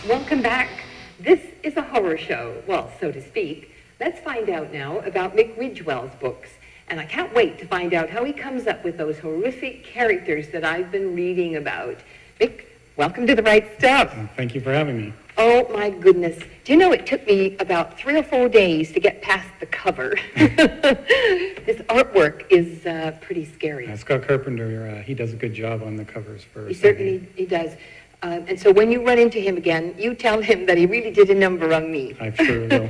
Welcome back. This is a horror show, well, so to speak. Let's find out now about Mick Ridgewell's books. And I can't wait to find out how he comes up with those horrific characters that I've been reading about. Mick, welcome to The Right Stuff. Thank you for having me. Oh, my goodness. Do you know it took me about 3 or 4 days to get past the cover? This artwork is pretty scary. Scott Carpenter, he does a good job on the covers for He certainly he does. And so when you run into him again, you tell him that he really did a number on me. I sure will.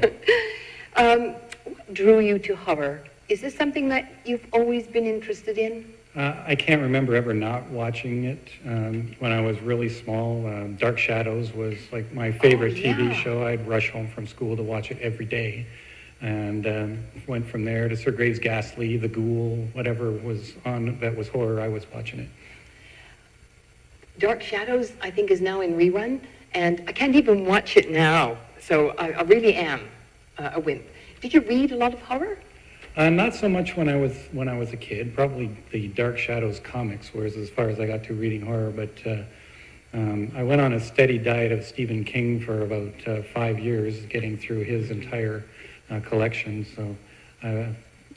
What drew you to horror? Is this something that you've always been interested in? I can't remember ever not watching it. When I was really small, Dark Shadows was like my favorite TV show. I'd rush home from school to watch it every day. And went from there to Sir Graves Ghastly, The Ghoul, whatever was on that was horror, I was watching it. Dark Shadows, I think, is now in rerun, and I can't even watch it now. So I really am a wimp. Did you read a lot of horror? Not so much when I was a kid. Probably the Dark Shadows comics, whereas as far as I got to reading horror. But I went on a steady diet of Stephen King for about 5 years, getting through his entire collection. So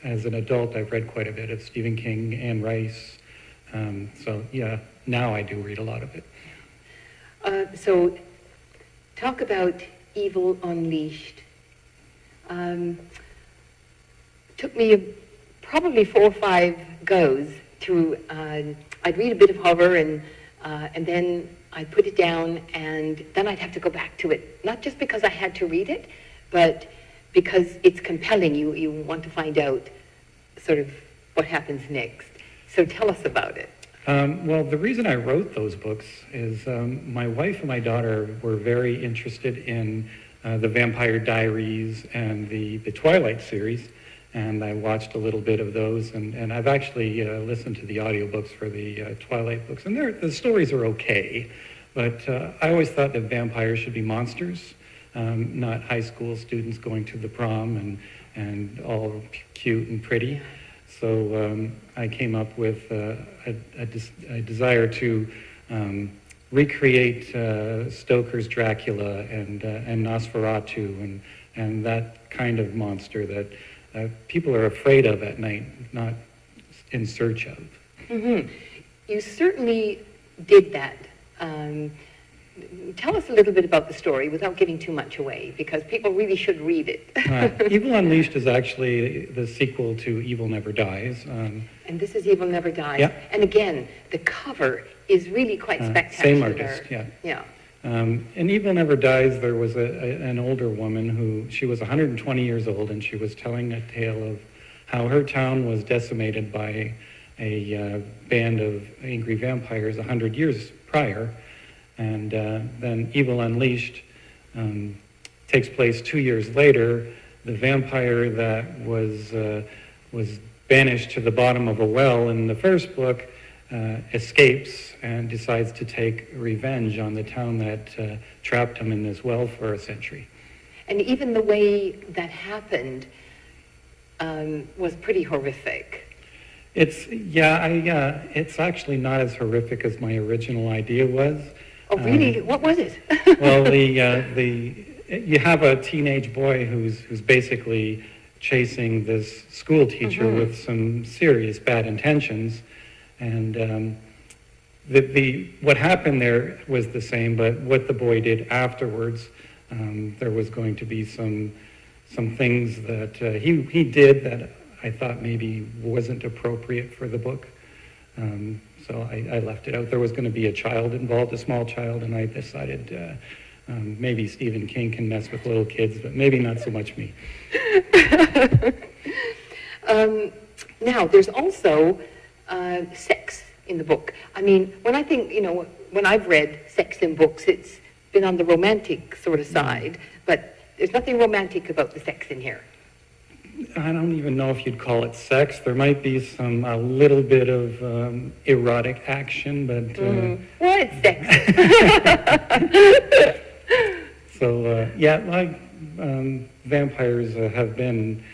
as an adult, I've read quite a bit of Stephen King, Anne Rice. So yeah, now I do read a lot of it. So talk about Evil Unleashed. Took me probably 4 or 5 goes to, I'd read a bit of horror and then I'd put it down and then I'd have to go back to it. Not just because I had to read it, but because it's compelling. You want to find out sort of what happens next. So tell us about it. Well, the reason I wrote those books is my wife and my daughter were very interested in the Vampire Diaries and the Twilight series, and I watched a little bit of those, and I've actually listened to the audiobooks for the Twilight books, and the stories are okay, but I always thought that vampires should be monsters, not high school students going to the prom and all cute and pretty. So I came up with a desire to recreate Stoker's Dracula and Nosferatu and that kind of monster that people are afraid of at night, not in search of. Mm-hmm. You certainly did that. Tell us a little bit about the story without giving too much away, because people really should read it. Evil Unleashed is actually the sequel to Evil Never Dies. And this is Evil Never Dies. Yeah. And again, the cover is really quite spectacular. Same artist, yeah. Yeah. In Evil Never Dies, there was an older woman who, she was 120 years old, and she was telling a tale of how her town was decimated by a band of angry vampires 100 years prior. And then Evil Unleashed takes place 2 years later. The vampire that was banished to the bottom of a well in the first book escapes and decides to take revenge on the town that trapped him in this well for a century. And even the way that happened was pretty horrific. It's actually not as horrific as my original idea was. Oh, really? What was it? Well, you have a teenage boy who's basically chasing this school teacher with some serious bad intentions, and what happened there was the same, but what the boy did afterwards, there was going to be some things that he did that I thought maybe wasn't appropriate for the book. So I left it out. There was going to be a child involved, a small child, and I decided maybe Stephen King can mess with little kids, but maybe not so much me. Now, there's also sex in the book. I mean, when I think, when I've read sex in books, it's been on the romantic sort of side, but there's nothing romantic about the sex in here. I don't even know if you'd call it sex. There might be a little bit of erotic action, but... Well, it's sex. So, vampires have been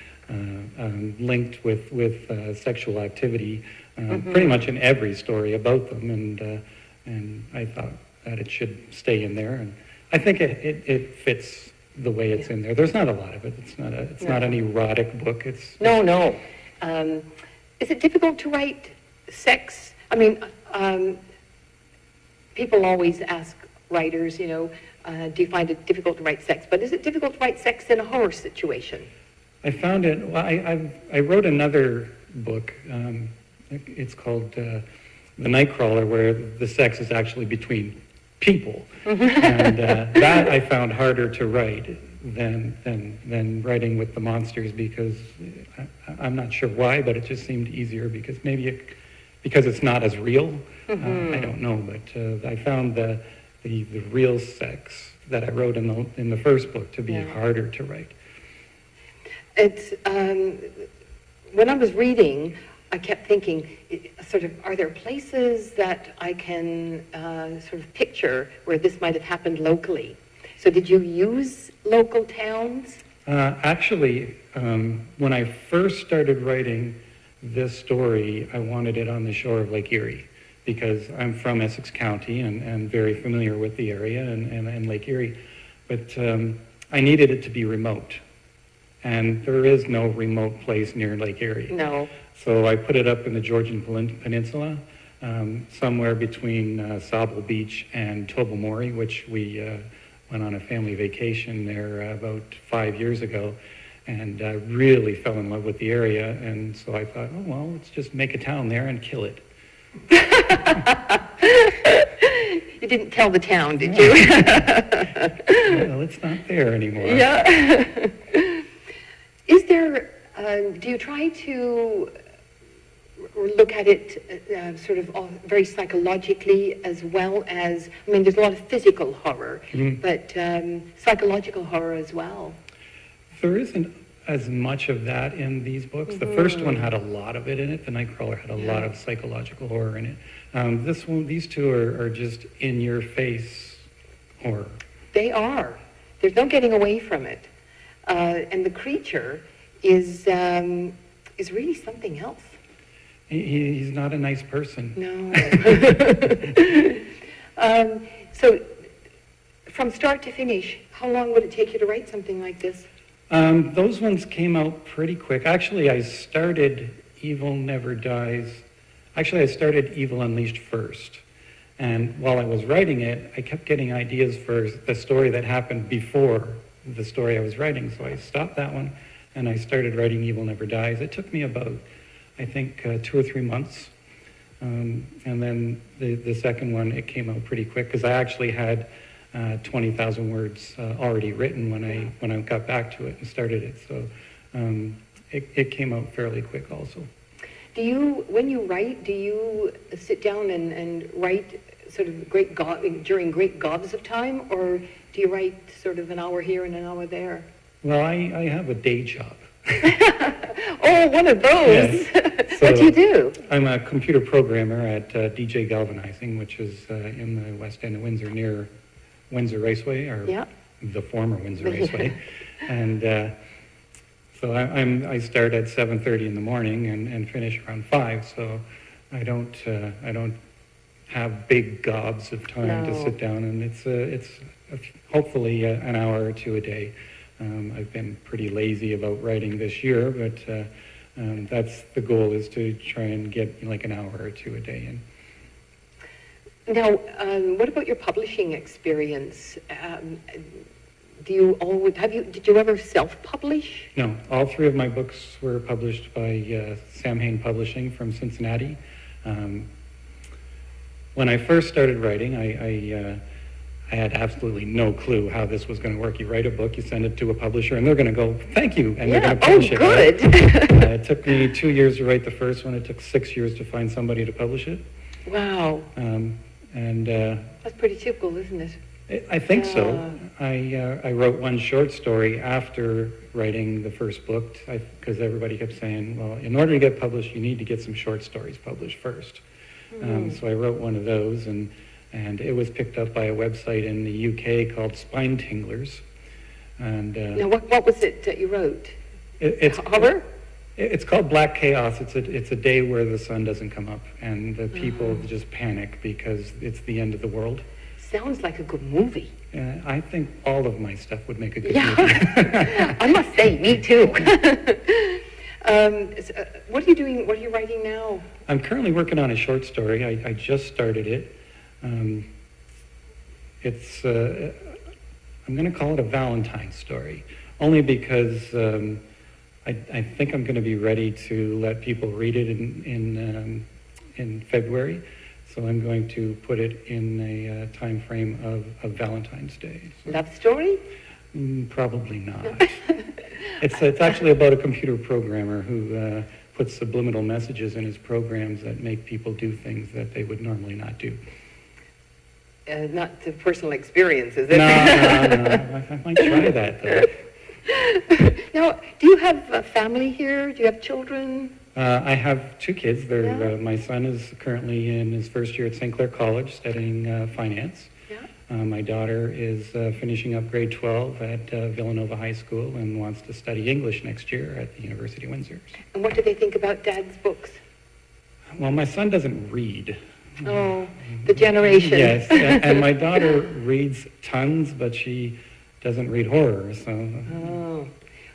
linked with sexual activity pretty much in every story about them, and I thought that it should stay in there. And I think it fits the way it's in there. There's not a lot of it. It's not an erotic book. No. Is it difficult to write sex? I mean, people always ask writers, do you find it difficult to write sex? But is it difficult to write sex in a horror situation? I found it. Well, I wrote another book. It's called The Nightcrawler, where the sex is actually between people, and that I found harder to write than writing with the monsters, because I'm not sure why, but it just seemed easier because because it's not as real. I don't know, but I found the real sex that I wrote in the first book to be harder to write. It's when I was reading, I kept thinking, are there places that I can sort of picture where this might have happened locally? So did you use local towns? Actually, when I first started writing this story, I wanted it on the shore of Lake Erie, because I'm from Essex County and very familiar with the area and Lake Erie. But I needed it to be remote. And there is no remote place near Lake Erie. No. So I put it up in the Georgian Peninsula, somewhere between Sauble Beach and Tobermory, which we went on a family vacation there about 5 years ago, and really fell in love with the area. And so I thought, oh, well, let's just make a town there and kill it. You didn't tell the town, did you? Well, it's not there anymore. Yeah. Is there, do you try to look at it sort of very psychologically, as well as, I mean, there's a lot of physical horror, but psychological horror as well? There isn't as much of that in these books. The first one had a lot of it in it. The Nightcrawler had a lot of psychological horror in it. These two are just in-your-face horror. They are. There's no getting away from it. And the creature is really something else. He's not a nice person. No. So, from start to finish, how long would it take you to write something like this? Those ones came out pretty quick. Actually, I started Evil Never Dies. Actually, I started Evil Unleashed first. And while I was writing it, I kept getting ideas for the story that happened before the story I was writing. So I stopped that one, and I started writing Evil Never Dies. It took me about, I think, 2 or 3 months. And then the second one, it came out pretty quick, because I actually had 20,000 words already written when I got back to it and started it. So it came out fairly quick also. When you write, do you sit down and write sort of during great gobs of time, or do you write sort of an hour here and an hour there? Well, I have a day job. Oh, one of those. Yes. So what do you do? I'm a computer programmer at DJ Galvanizing, which is in the west end of Windsor, near Windsor Raceway, or the former Windsor Raceway. And so I start at 7:30 in the morning and finish around 5. So I don't have big gobs of time to sit down, and it's hopefully an hour or two a day. I've been pretty lazy about writing this year, but that's the goal, is to try and get like an hour or two a day in. Now, what about your publishing experience? Did you ever self-publish? No, all 3 of my books were published by Sam Hain Publishing from Cincinnati. When I first started writing, I had absolutely no clue how this was going to work. You write a book, you send it to a publisher, and they're going to go, thank you, and they're going to publish it. Good. Right? It took me 2 years to write the first one. It took 6 years to find somebody to publish it. Wow. That's pretty typical, isn't it? I think so. I wrote one short story after writing the first book, because everybody kept saying, well, in order to get published, you need to get some short stories published first. So I wrote one of those, and it was picked up by a website in the UK called Spine Tinglers. And now, what was it that you wrote? It's horror? It's called Black Chaos. It's a day where the sun doesn't come up, and the people just panic because it's the end of the world. Sounds like a good movie. I think all of my stuff would make a good movie. Yeah, I must say, me too. What are you doing? What are you writing now? I'm currently working on a short story. I just started it. It's I'm going to call it a Valentine's story, only because I think I'm going to be ready to let people read it in February. So I'm going to put it in a time frame of Valentine's Day. So, Love story? Probably not. It's actually about a computer programmer who puts subliminal messages in his programs that make people do things that they would normally not do. Not the personal experience, is it? No. I might try that, though. Now, do you have a family here? Do you have children? I have 2 kids. Yeah. My son is currently in his first year at St. Clair College studying finance. Yeah. My daughter is finishing up grade 12 at Villanova High School and wants to study English next year at the University of Windsor. And what do they think about Dad's books? Well, my son doesn't read. Oh, the generation. Yes, and my daughter reads tons, but she doesn't read horror, so... Oh,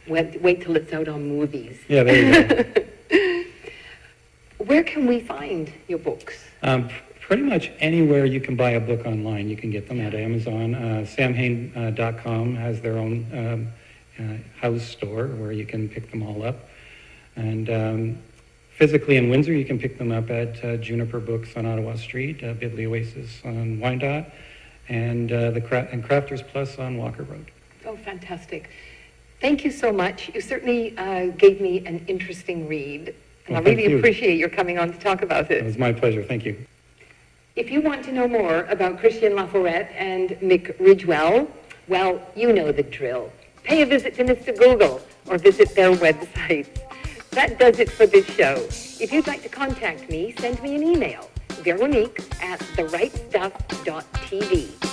wait till it's out on movies. Yeah, there you go. Where can we find your books? Pretty much anywhere you can buy a book online, you can get them at Amazon. Samhain.com has their own house store where you can pick them all up. And physically in Windsor, you can pick them up at Juniper Books on Ottawa Street, Bidley Oasis on Wyandotte, and Crafters Plus on Walker Road. Oh, fantastic. Thank you so much. You certainly gave me an interesting read. And Well, I really thank you. appreciate your coming on to talk about It it. was my pleasure. Thank you. If you want to know more about Christian Laforet and Mick Ridgewell, well, you know the drill. Pay a visit to Mr. Google or visit their website. That does it for this show. If you'd like to contact me, send me an email, Veronique@therightstuff.tv.